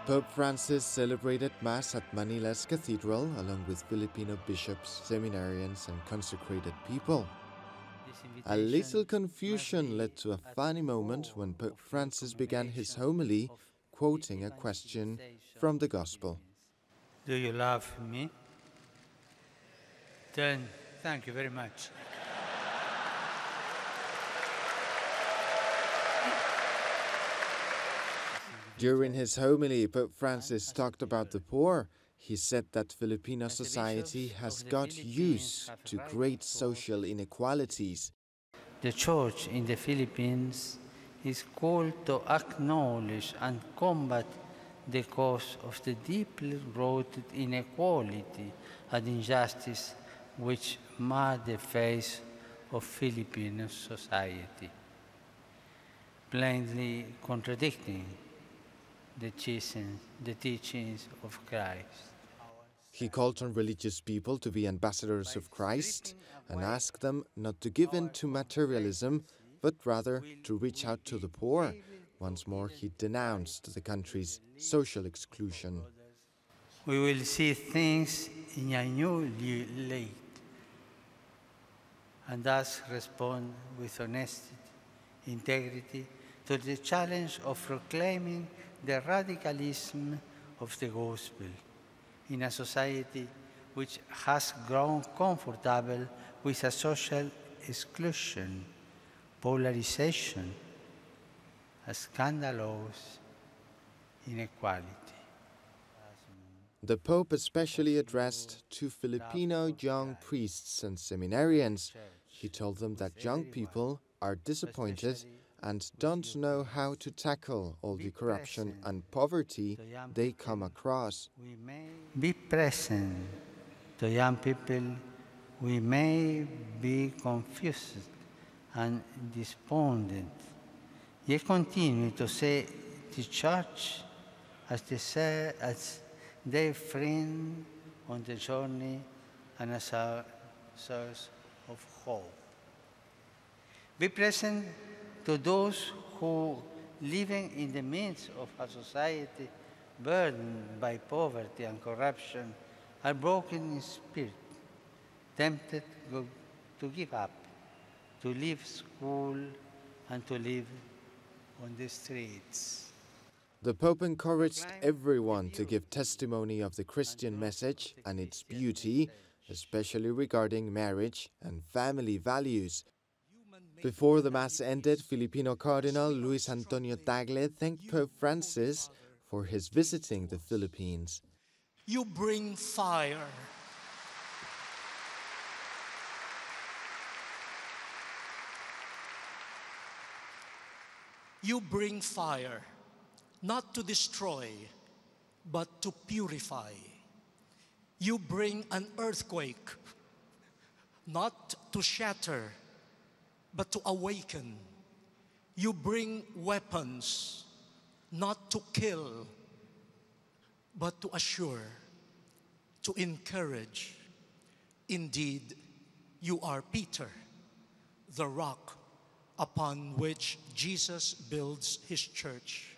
Pope Francis celebrated Mass at Manila's cathedral along with Filipino bishops, seminarians, and consecrated people. A little confusion led to a funny moment when Pope Francis began his homily quoting a question from the Gospel. Do you love me? Then thank you very much. During his homily, Pope Francis talked about the poor. He said that Filipino society has got used to great social inequalities. The Church in the Philippines is called to acknowledge and combat the cause of the deeply rooted inequality and injustice which mar the face of Filipino society, plainly contradicting the teachings of Christ. He called on religious people to be ambassadors of Christ and asked them not to give in to materialism, but rather to reach out to the poor. Once more, he denounced the country's social exclusion. We will see things in a new light and thus respond with honesty, integrity to the challenge of proclaiming the radicalism of the gospel in a society which has grown comfortable with a social exclusion, polarization, a scandalous inequality. The Pope especially addressed two Filipino young priests and seminarians. He told them that young people are disappointed and don't know how to tackle all the corruption and poverty they come across. Be present to young people. We may be confused and despondent, yet continue to see the Church as their friend on the journey and as a source of hope. Be present to those who, living in the midst of a society burdened by poverty and corruption, are broken in spirit, tempted to give up, to leave school, and to live on the streets. The Pope encouraged everyone to give testimony of the Christian message and its beauty, especially regarding marriage and family values. Before the Mass ended, Filipino Cardinal Luis Antonio Tagle thanked Pope Francis for his visiting the Philippines. You bring fire. You bring fire, not to destroy, but to purify. You bring an earthquake, not to shatter, but to awaken. You bring weapons, not to kill, but to assure, to encourage. Indeed, you are Peter, the rock upon which Jesus builds his church.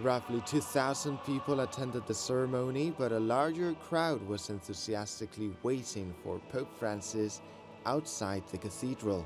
Roughly 2,000 people attended the ceremony, but a larger crowd was enthusiastically waiting for Pope Francis outside the cathedral.